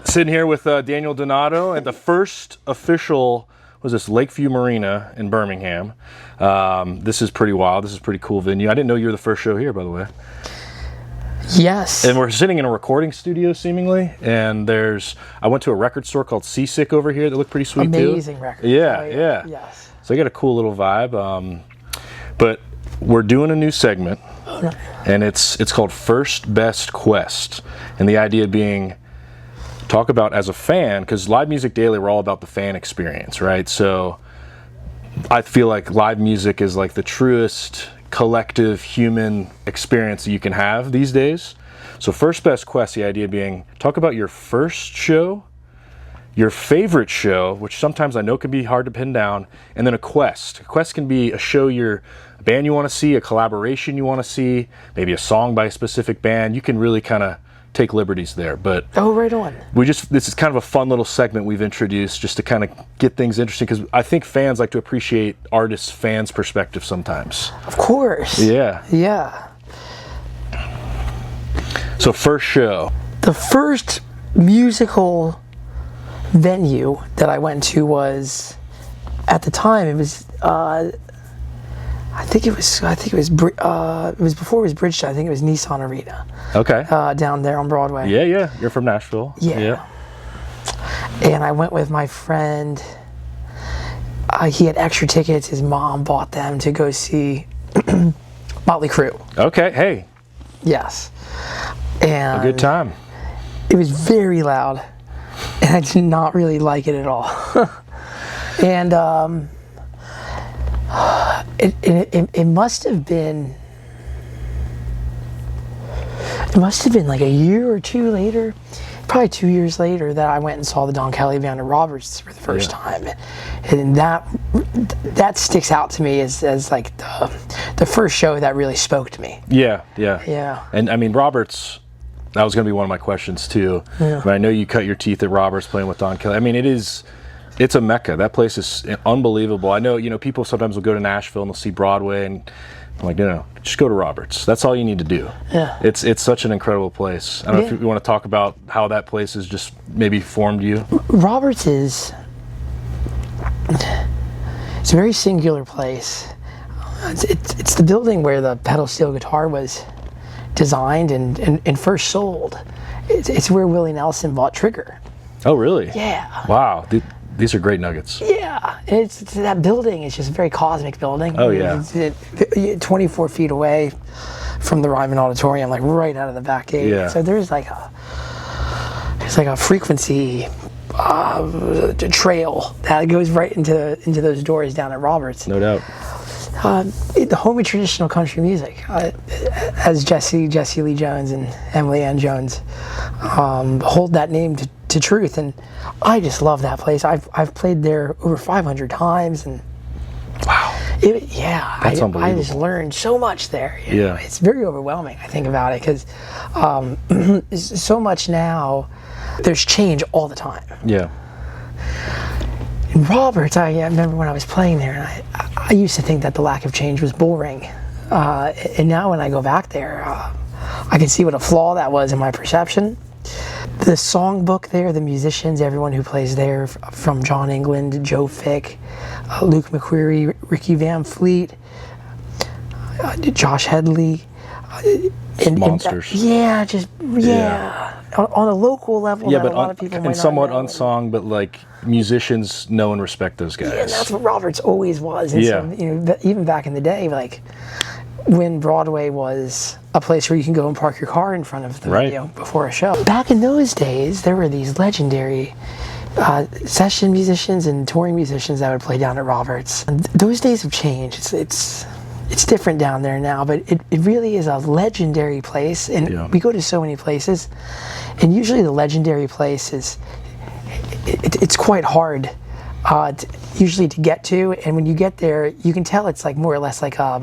Sitting here with Daniel Donato at the first official, was this Lakeview Marina in Birmingham. This is pretty wild. This is a pretty cool venue. I didn't know you were the first show here, by the way. Yes. And we're sitting in a recording studio, seemingly. And I went to a record store called Seasick over here that looked pretty sweet, too. Amazing record. Yeah, yeah. Yes. So I got a cool little vibe. But we're doing a new segment, and it's called First Best Quest. And the idea being, talk about as a fan, because Live Music Daily, we're all about the fan experience, right? So I feel like live music is like the truest collective human experience that you can have these days. So First Best Quest, the idea being, talk about your first show, your favorite show, which sometimes I know can be hard to pin down, and then a quest. A quest can be a show a band you want to see, a collaboration you want to see, maybe a song by a specific band. You can really kind of take liberties there, but right on. This is kind of a fun little segment we've introduced just to kind of get things interesting, because I think fans like to appreciate artists' fans' perspective sometimes. Of course. Yeah. Yeah. So first show. The first musical venue that I went to was, at the time, it was it was before it was Bridgestone. I think it was Nissan Arena. Okay. Down there on Broadway. Yeah. You're from Nashville. Yeah. And I went with my friend. He had extra tickets. His mom bought them to go see Motley Crue. Okay. Hey. Yes. And a good time. It was very loud, and I did not really like it at all. And it must have been like a year or two later, probably 2 years later, that I went and saw the Don Kelly Band at Roberts for the first time, and that sticks out to me as like the first show that really spoke to me. Yeah. And I mean, Roberts, that was going to be one of my questions too. Yeah. But I know you cut your teeth at Roberts playing with Don Kelly. I mean, it's a mecca. That place is unbelievable. I know, people sometimes will go to Nashville and they'll see Broadway, and I'm like, no, just go to Roberts. That's all you need to do. Yeah. It's such an incredible place. I don't know if you want to talk about how that place has just maybe formed you. Roberts it's a very singular place. It's the building where the pedal steel guitar was designed and first sold. It's where Willie Nelson bought Trigger. Oh, really? Yeah. Wow. These are great nuggets. Yeah, it's that building is just a very cosmic building. Oh, yeah. It's 24 feet away from the Ryman Auditorium, like right out of the back gate. Yeah. So there's like a frequency trail that goes right into those doors down at Roberts. No doubt. The home of traditional country music, as Jesse Lee Jones and Emily Ann Jones hold that name to truth, and I just love that place. I've played there over 500 times, and wow, that's unbelievable. I just learned so much there. It's very overwhelming. I think about it because so much now. There's change all the time. Yeah. In Roberts, I remember when I was playing there, and I used to think that the lack of change was boring, and now when I go back there, I can see what a flaw that was in my perception. The songbook there, the musicians, everyone who plays there, from John England, Joe Fick, Luke McQuarrie, Ricky Van Fleet, Josh Headley, monsters. On a local level, but a lot of people might somewhat not know. unsung, but like musicians know and respect those guys. Yeah, and that's what Roberts always was. And so, even back in the day, like when Broadway was a place where you can go and park your car in front of the venue before a show. Back in those days, there were these legendary session musicians and touring musicians that would play down at Roberts. And those days have changed. It's different down there now, but it really is a legendary place, and we go to so many places, and usually the legendary place it's quite hard usually to get to, and when you get there, you can tell it's like more or less like a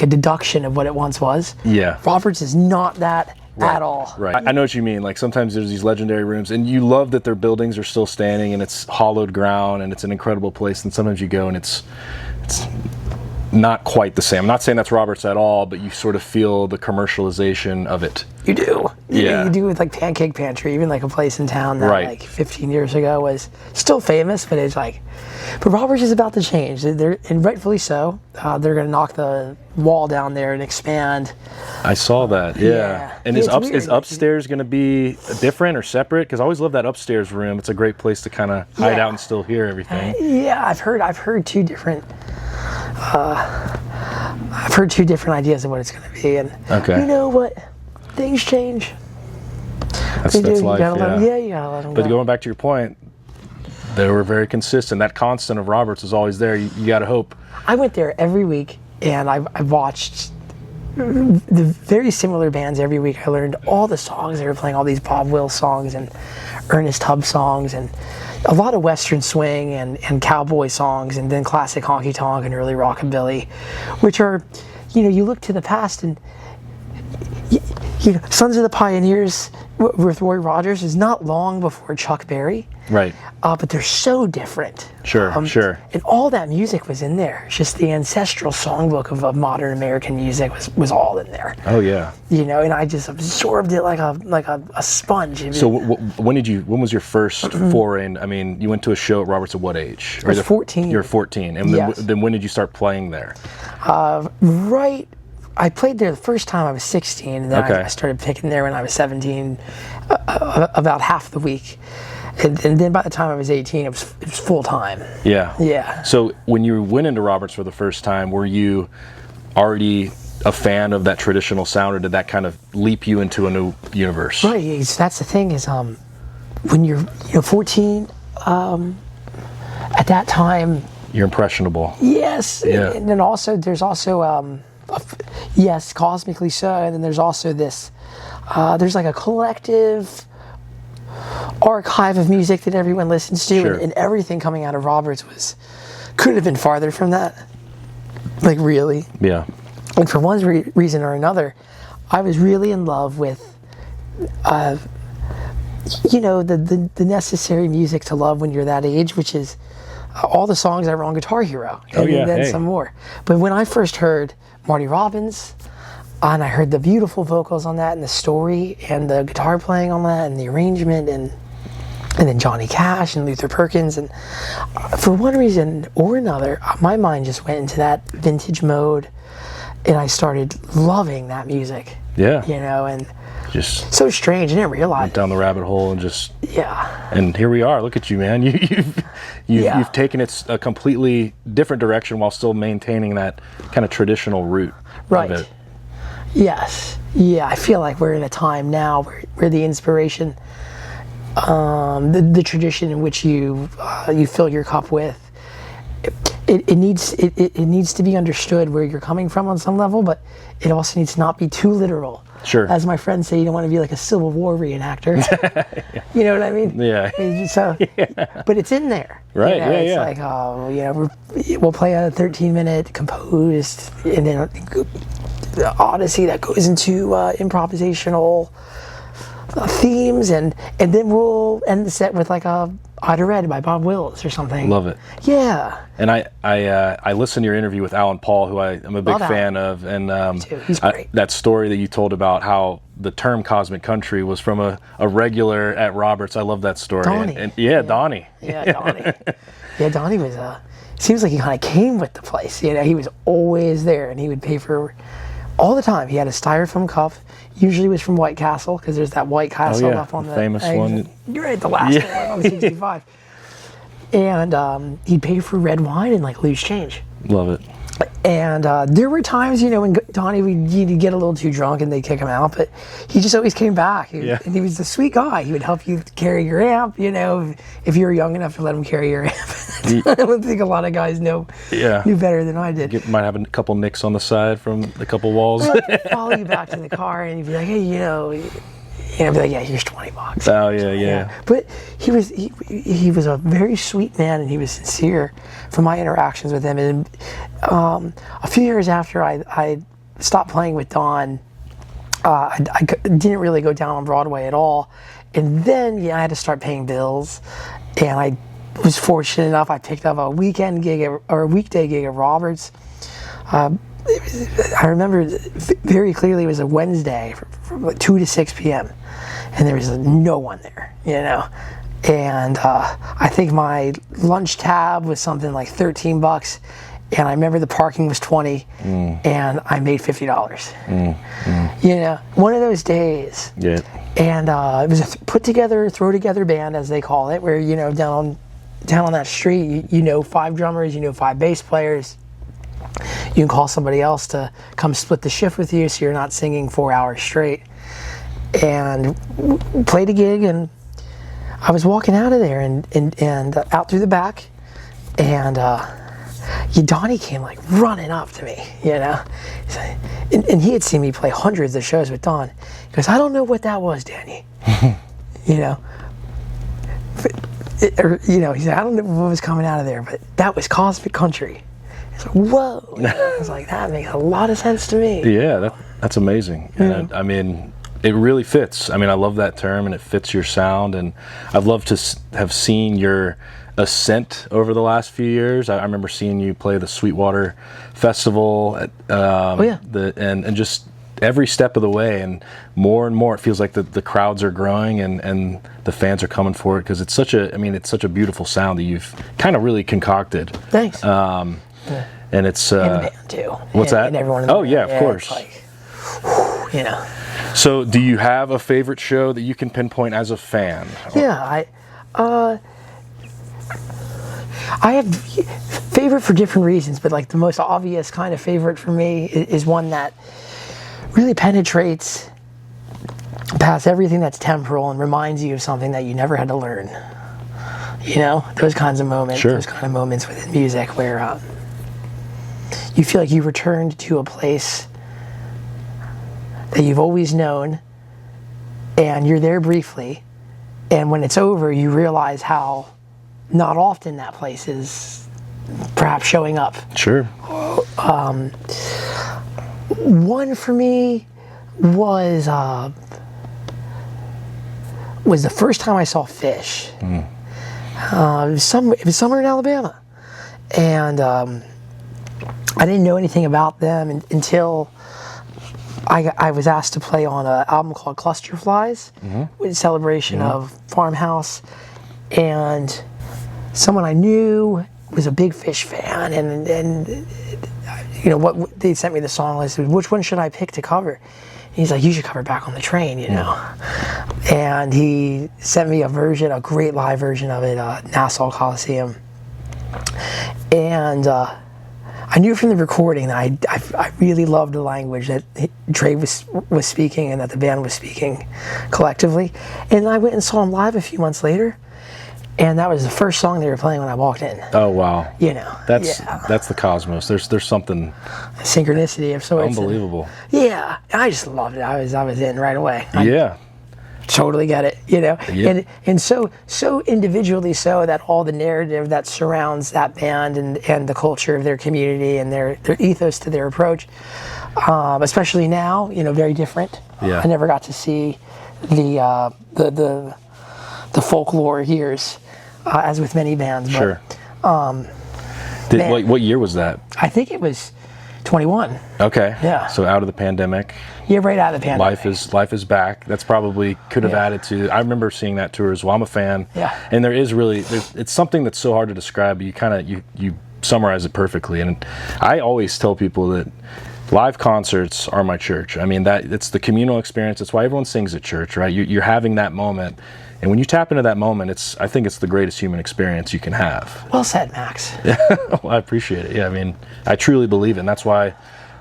deduction of what it once was. Yeah. Roberts is not that at all. Right. I know what you mean. Like sometimes there's these legendary rooms, and you love that their buildings are still standing, and it's hollowed ground, and it's an incredible place. And sometimes you go, and it's not quite the same. I'm not saying that's Roberts at all, but you sort of feel the commercialization of it. You do. You do with like Pancake Pantry, even like a place in town that like 15 years ago was still famous, but it's like, but Roberts is about to change. And rightfully so. They're going to knock the wall down there and expand. I saw that. Yeah. And is upstairs going to be different or separate? Because I always love that upstairs room. It's a great place to kind of hide out and still hear everything. Yeah, I've heard two different. I've heard two different ideas of what it's going to be, and you know what? Things change. That's life. You gotta let them But go. going back to your point, they were very consistent. That constant of Roberts was always there. You got to hope. I went there every week, and I watched the very similar bands every week. I learned all the songs. They were playing all these Bob Wills songs and Ernest Tubb songs, and a lot of Western swing and cowboy songs, and then classic honky tonk and early rockabilly, which are, you look to the past and. Sons of the Pioneers with Roy Rogers is not long before Chuck Berry. Right. But they're so different. Sure. And all that music was in there. It's just the ancestral songbook of modern American music was all in there. Oh yeah. And I just absorbed it like a sponge. So when was your first foray? I mean, you went to a show at Roberts at what age? I was 14. You were 14. And then when did you start playing there? I played there the first time I was 16, and then I started picking there when I was 17, about half the week. And then by the time I was 18, it was full time. Yeah. Yeah. So when you went into Roberts for the first time, were you already a fan of that traditional sound, or did that kind of leap you into a new universe? Right. That's the thing is, when you're 14, at that time, you're impressionable. Yes. Yeah. And then there's also yes, cosmically so, and then there's also this. There's like a collective archive of music that everyone listens to, and everything coming out of Roberts could have been farther from that. Like really. Yeah. And for one reason or another, I was really in love with, the necessary music to love when you're that age, which is all the songs I wrote on Guitar Hero, and then some more. But when I first heard Marty Robbins, and I heard the beautiful vocals on that, and the story, and the guitar playing on that, and the arrangement, and then Johnny Cash and Luther Perkins, and for one reason or another, my mind just went into that vintage mode, and I started loving that music. Yeah. And just so strange. I didn't realize. Went down the rabbit hole and just. Yeah. And here we are. Look at you, man. You've taken it a completely different direction while still maintaining that kind of traditional root of it. Yes. Yeah. I feel like we're in a time now where the inspiration, the tradition in which you fill your cup with, it needs to be understood where you're coming from on some level, but it also needs to not be too literal. Sure. As my friends say, you don't want to be like a Civil War reenactor. You know what I mean? Yeah. So, but it's in there. Right. It's like, we'll play a 13-minute composed, and then the Odyssey that goes into improvisational themes, and then we'll end the set with like a Ida Red by Bob Wills or something. Love it. Yeah. And I listened to your interview with Alan Paul, who I'm a big fan of, and he's great. That story that you told about how the term cosmic country was from a regular at Roberts. I love that story. Donnie. Donnie. Yeah, Donnie. Donnie was seems like he kind of came with the place. He was always there, and he would pay for all the time. He had a styrofoam cup. Usually was from White Castle, because there's that White Castle up on the famous one. You're right, the last one on the 65. And he'd pay for red wine and like loose change. Love it. And there were times, when Donnie would get a little too drunk and they'd kick him out, but he just always came back. And he was a sweet guy. He would help you carry your amp, if you were young enough to let him carry your amp. I don't think a lot of guys knew better than I did. Might have a couple nicks on the side from a couple walls. Follow you back to the car, and he'd be like, hey, I'd be like, yeah, here's $20. Oh yeah. But he was a very sweet man, and he was sincere from my interactions with him. And a few years after I stopped playing with Don, I didn't really go down on Broadway at all. And then I had to start paying bills, and I was fortunate enough I picked up a weekend gig or a weekday gig at Roberts. I remember very clearly it was a Wednesday from like 2 to 6 p.m. and there was no one there, And I think my lunch tab was something like $13, and I remember the parking was $20, and I made $50. One of those days. Yeah. And it was a throw together band, as they call it, where down on that street, 5 drummers, 5 bass players. You can call somebody else to come split the shift with you, so you're not singing 4 hours straight. And played a gig, and I was walking out of there and out through the back, and Donnie came like running up to me, and he had seen me play hundreds of shows with Don. He goes, "I don't know what that was, Danny." He said, "I don't know what was coming out of there, but that was cosmic country." I was like, "Whoa!" I was like, "That makes a lot of sense to me." Yeah, that's amazing. And I mean, it really fits. I mean, I love that term, and it fits your sound. And I've loved to have seen your ascent over the last few years. I remember seeing you play the Sweetwater Festival at, and just every step of the way, and more it feels like the crowds are growing and the fans are coming for it, because it's such a beautiful sound that you've kind of really concocted. Thanks. And it's and the band too. What's that? And everyone in the band. Yeah, of course. It's like, So, do you have a favorite show that you can pinpoint as a fan? Yeah, I have favorite for different reasons, but like the most obvious kind of favorite for me is one that really penetrates past everything that's temporal and reminds you of something that you never had to learn. Those kinds of moments, Sure. Those kind of moments within music where you feel like you returned to a place that you've always known, and you're there briefly, and when it's over, you realize how not often that place is perhaps showing up. Sure. One for me was the first time I saw Phish. It was somewhere in Alabama, and I didn't know anything about them until I was asked to play on an album called Cluster Flies, with celebration of Farmhouse, and someone I knew was a big Phish fan, and what they sent me the song list. Which one should I pick to cover? And he's like, "You should cover Back on the Train," And he sent me a great live version of it, Nassau Coliseum, and I knew from the recording that I really loved the language that Trey was speaking and that the band was speaking collectively. And I went and saw him live a few months later, and that was the first song they were playing when I walked in. Oh wow! That's the cosmos. There's something synchronicity of sorts. Unbelievable. I just loved it. I was in right away. Totally get it, Yeah. and so individually so that all the narrative that surrounds that band and the culture of their community and their ethos to their approach, especially now, very different. Yeah. I never got to see the folklore years, as with many bands. Sure. What year was that? I think it was 21. Okay. Yeah. So out of the pandemic. Yeah, right out of the pandemic. Life is back. That's probably could have added to. I remember seeing that tour as well. I'm a fan. Yeah. And it's something that's so hard to describe. But you summarize it perfectly. And I always tell people that live concerts are my church. I mean, it's the communal experience. It's why everyone sings at church, right? You're having that moment. And when you tap into that moment, I think it's the greatest human experience you can have. Well said, Max. Well, I appreciate it. Yeah, I mean, I truly believe it, and that's why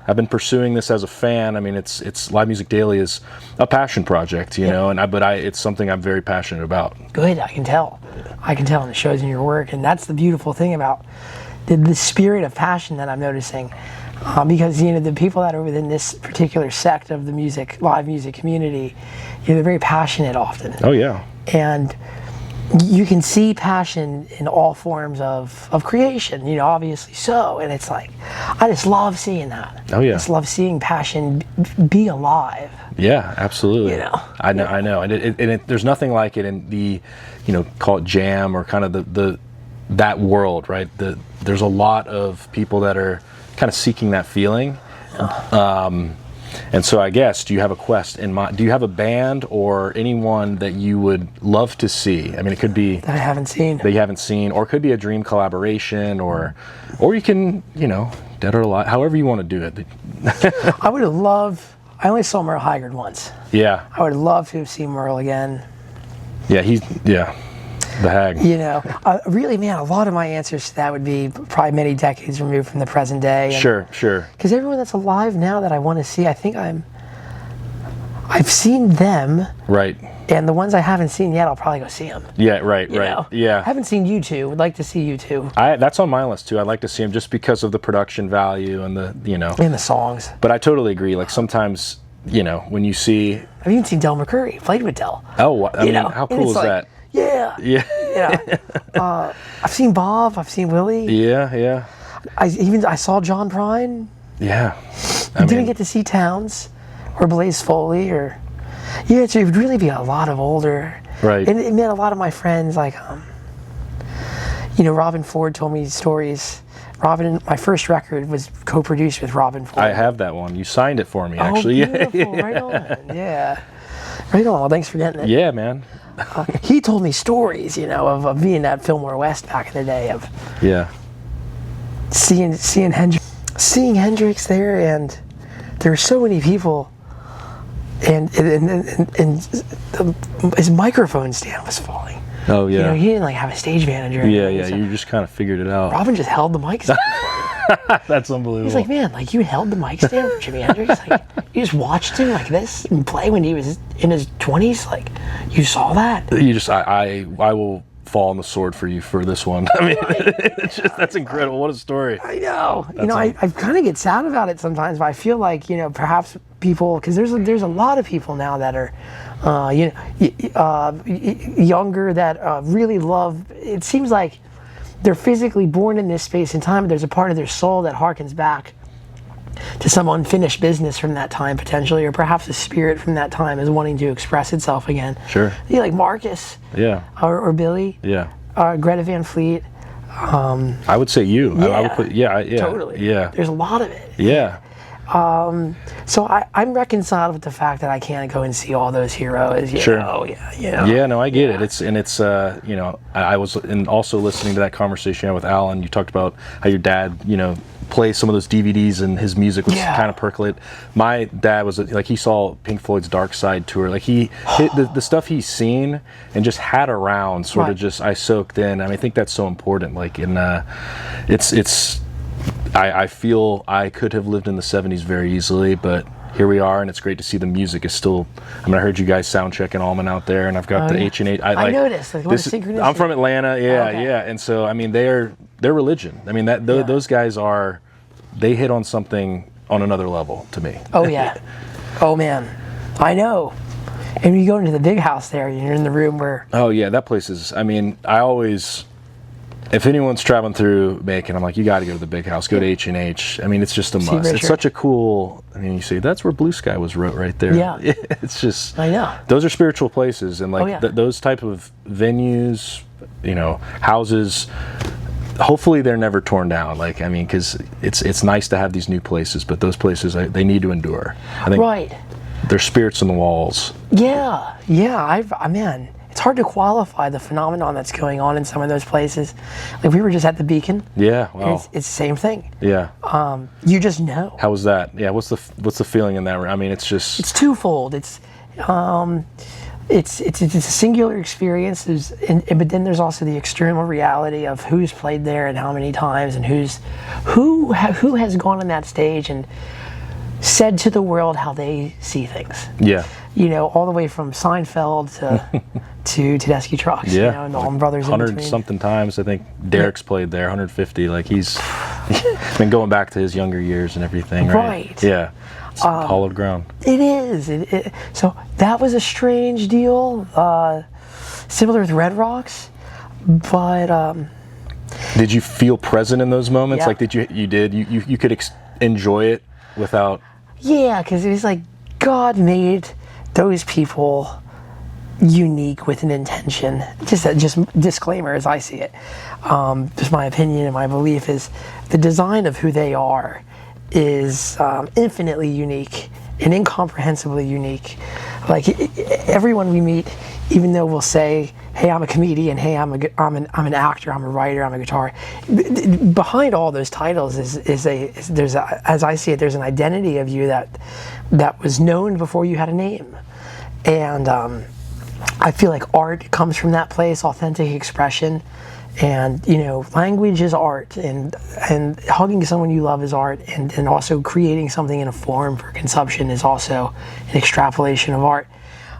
I've been pursuing this as a fan. I mean, it's Live Music Daily is a passion project, it's something I'm very passionate about. Good, I can tell. And it shows in your work, and that's the beautiful thing about the spirit of passion that I'm noticing. Because the people that are within this particular sect of the live music community, they're very passionate often. Oh yeah. And you can see passion in all forms of creation, obviously so. And it's like, I just love seeing that. Oh yeah. I just love seeing passion be alive. Yeah, absolutely. I know. And there's nothing like it in the, call it jam or kind of that world, right? There's a lot of people that are kind of seeking that feeling, And so I guess, do you have a quest in mind? Do you have a band or anyone that you would love to see? I mean, it could be that I haven't seen. That you haven't seen, or it could be a dream collaboration, or you can, dead or alive, however you want to do it. I would love. I only saw Merle Haggard once. Yeah. I would love to see Merle again. Yeah, the Hag. Really, man, a lot of my answers to that would be probably many decades removed from the present day. Sure. Because everyone that's alive now that I want to see, I think I've seen them. Right. And the ones I haven't seen yet, I'll probably go see them. Yeah, right. Yeah. I haven't seen U2. Would like to see U2. That's on my list too. I'd like to see them just because of the production value and the. And the songs. But I totally agree. Like sometimes, when you see. I've even seen Del McCoury. Played with Del. Oh, I mean, how cool is that? Yeah. I've seen Bob. I've seen Willie. Yeah. I saw John Prine. Yeah. I didn't get to see Towns or Blaze Foley or. Yeah, it would really be a lot of older. Right. And it meant a lot of my friends, like, Robin Ford told me stories. My first record was co-produced with Robin Ford. I have that one. You signed it for me, actually. Oh, beautiful. Right on. Yeah. Right on. Well, thanks for getting it. Yeah, man. He told me stories, of being at Fillmore West back in the day, of seeing Hendrix there, and there were so many people. And his microphone stand was falling. Oh yeah. He didn't have a stage manager. Yeah. You just kind of figured it out. Robin just held the mic stand. That's unbelievable. He's like, man, you held the mic stand for Jimi Hendrix. You just watched him like this and play when he was in his 20s. You saw that. You just, I will fall on the sword for you for this one. I mean, that's incredible. What a story. I know. I kind of get sad about it sometimes, but I feel like, perhaps people, because there's a lot of people now that are, younger that really love. It seems like they're physically born in this space and time, but there's a part of their soul that harkens back to some unfinished business from that time, potentially, or perhaps a spirit from that time is wanting to express itself again. Sure. Like Marcus. Yeah. Or Billy. Yeah. Greta Van Fleet. I would say you. Yeah. I would put. Yeah. Totally. Yeah. There's a lot of it. Yeah. So I'm reconciled with the fact that I can't go and see all those heroes. Sure. Yeah, no, I get it. It's I was also listening to that conversation you had with Alan. You talked about how your dad, play some of those DVDs and his music was kind of percolate. My dad was he saw Pink Floyd's Dark Side tour. the stuff he's seen and just had around sort of just I soaked in. I mean, I think that's so important. I feel I could have lived in the 70s very easily, but here we are, and it's great to see the music is still. I mean, I heard you guys sound checking Allman out there, and I've got the H&H. I noticed. What a synchronicity. I'm from Atlanta, yeah, and so I mean, they're religion. I mean, those guys are. They hit on something on another level to me. Oh yeah, oh man, I know. And you go into the big house there, you're in the room where. Oh yeah, that place is. I mean, I always. If anyone's traveling through Macon, I'm like, you got to go to the big house. Go to H&H. I mean, it's just a must. It's such a cool. I mean, you see, that's where Blue Sky was wrote right there. Yeah, it's just. I know. Those are spiritual places, and those type of venues, houses. Hopefully, they're never torn down. Because it's nice to have these new places, but those places they need to endure. I think there's spirits in the walls. Yeah. Man. It's hard to qualify the phenomenon that's going on in some of those places. We were just at the Beacon. Yeah, wow. It's the same thing. Yeah. You just know. How was that? Yeah. What's the feeling in that? I mean, it's just. It's twofold. It's a singular experience. But then there's also the external reality of who's played there and how many times, and who has gone on that stage and said to the world how they see things. Yeah. All the way from Seinfeld to Tedeschi Trucks. Yeah. And the Allman Brothers. 100-something times. I think Derek's played there. 150. He's been going back to his younger years and everything. Right. Yeah. It's hollowed ground. It is. So that was a strange deal. Similar with Red Rocks, but. Did you feel present in those moments? Yeah. Did you could enjoy it without. Yeah, because it was God made those people unique with an intention. Just disclaimer as I see it. Just my opinion and my belief is the design of who they are is infinitely unique and incomprehensibly unique. Like everyone we meet, even though we'll say, "Hey, I'm a comedian," "Hey, I'm an actor," "I'm a writer," "I'm a guitar," behind all those titles there's as I see it, there's an identity of you that was known before you had a name, and I feel like art comes from that place, authentic expression. And language is art, and hugging someone you love is art, and also creating something in a form for consumption is also an extrapolation of art.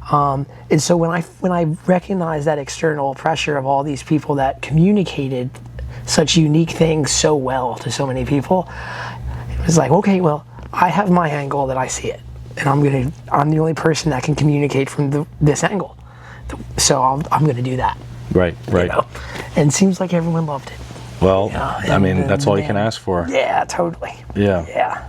And so when I recognize that external pressure of all these people that communicated such unique things so well to so many people, it was like, okay, well, I have my angle that I see it, and I'm the only person that can communicate from this angle, so I'm gonna do that. Right. And it seems like everyone loved it. Well, that's all you can ask for. Yeah, totally. Yeah.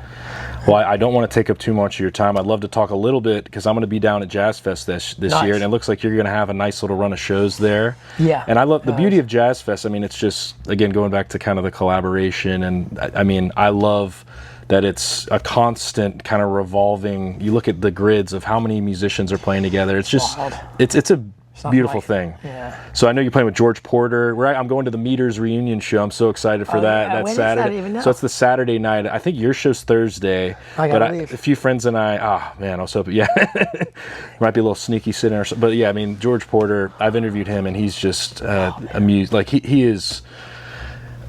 Well, I don't want to take up too much of your time. I'd love to talk a little bit, because I'm going to be down at Jazz Fest this year, and it looks like you're going to have a nice little run of shows there. Yeah. And I love the beauty of Jazz Fest. I mean, it's just, again, going back to kind of the collaboration, and I love that it's a constant kind of revolving. You look at the grids of how many musicians are playing together. It's just, it's a beautiful thing. Yeah. So I know you're playing with George Porter. I'm going to the Meters reunion show. I'm so excited for that. Yeah. That's When Saturday. is that even now? So it's the Saturday night. I think your show's Thursday. A few friends and I. I was hoping. Yeah, might be a little sneaky sitting or something. But yeah, I mean, George Porter. I've interviewed him, and he's just amused. Like he is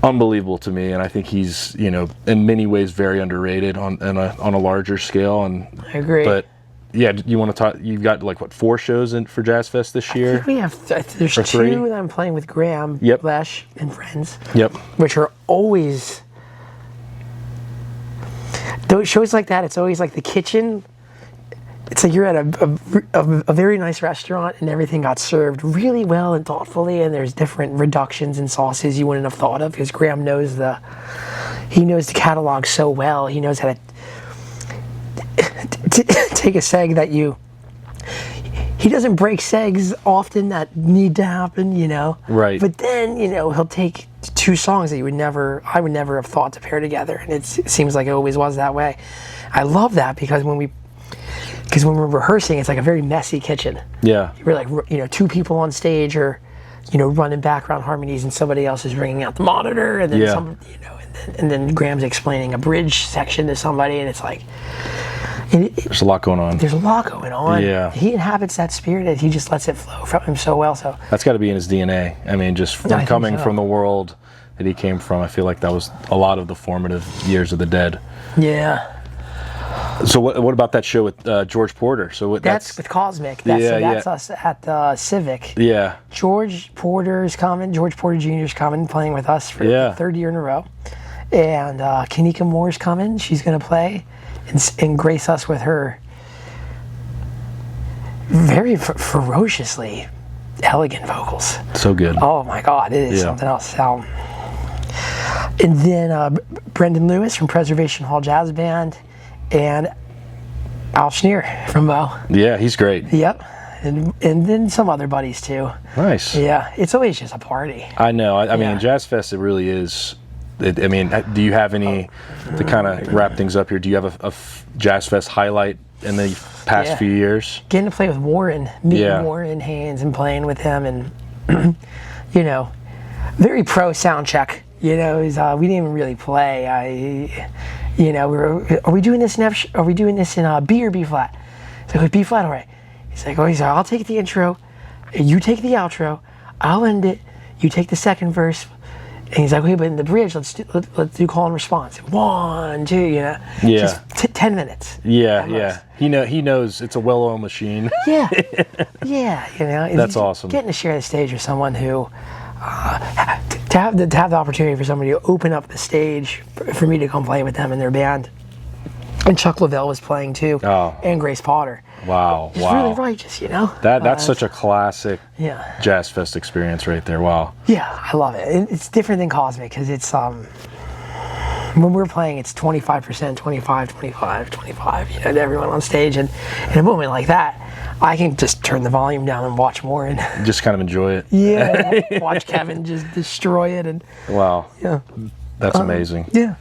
unbelievable to me, and I think he's in many ways very underrated on a larger scale. And I agree. But yeah, you want to talk? You've got 4 shows for Jazz Fest this year? I think we have. There's 2 that I'm playing with Graham, Lesh, and friends. Yep. Which are always those shows like that. It's always like the kitchen. It's like you're at a very nice restaurant, and everything got served really well and thoughtfully, and there's different reductions and sauces you wouldn't have thought of, because Graham knows the catalog so well. He knows how to take a seg that he doesn't break segs often that need to happen, Right. But then, he'll take 2 songs that I would never have thought to pair together, and it seems like it always was that way. I love that, because when we're rehearsing, it's like a very messy kitchen. Yeah. We're like, 2 people on stage, or running background harmonies, and somebody else is bringing out the monitor, and then and then Graham's explaining a bridge section to somebody, and it's like, there's a lot going on. There's a lot going on. Yeah. He inhabits that spirit, and he just lets it flow from him so well. So that's got to be in his DNA. I mean, just from coming from the world that he came from, I feel like that was a lot of the formative years of the Dead. Yeah. So what about that show with George Porter? So that's with Cosmic. That's us at the Civic. Yeah. George Porter's coming. George Porter Jr.'s coming, playing with us for the 3rd year in a row. And Kanika Moore's coming. She's going to play and grace us with her very ferociously elegant vocals. So good. Oh my God, it is something else. And then Brendan Lewis from Preservation Hall Jazz Band, and Al Schneer from Bo. Yeah, he's great. Yep. And then some other buddies too. Nice. Yeah, it's always just a party. I know. I mean, Jazz Fest, it really is. Do you have any, to kind of wrap things up here, do you have a Jazz Fest highlight in the past few years? Getting to play with Warren, meeting Warren Haynes and playing with him, and very pro sound check. We didn't even really play. Are we doing this in B or B flat? It's like, B flat, all right. He's like, I'll take the intro, you take the outro, I'll end it, you take the second verse. And he's like, okay, but in the bridge, let's do call and response. 1, 2, Yeah. Just 10 minutes. Yeah. He knows it's a well-oiled machine. Yeah. That's awesome. Getting to share the stage with someone who, to have the opportunity for somebody to open up the stage for me to come play with them in their band. And Chuck Lavelle was playing too. Oh. And Grace Potter. Wow. It's really righteous, That's such a classic Jazz Fest experience right there. Wow. Yeah, I love it. It's different than Cosmic, because it's when we're playing, it's 25%, 25, 25, 25, to everyone on stage. And in a moment like that, I can just turn the volume down and watch more and just kind of enjoy it. Yeah. Watch Kevin just destroy it. And wow. Yeah. That's amazing. Yeah.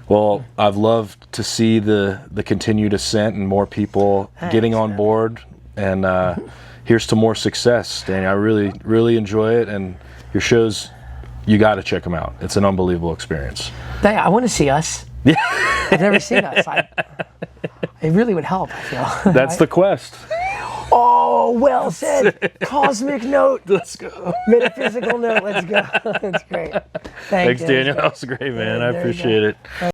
Well, I've loved to see the continued ascent and more people getting on board. And here's to more success, Danny. I really, really enjoy it. And your shows, you got to check them out. It's an unbelievable experience. I want to see us. Yeah. I've never seen us. It really would help, I feel. That's the quest. Oh, well said. Cosmic note. Let's go. Metaphysical note. Let's go. That's great. Thanks, Daniel. That was great, man. I appreciate it.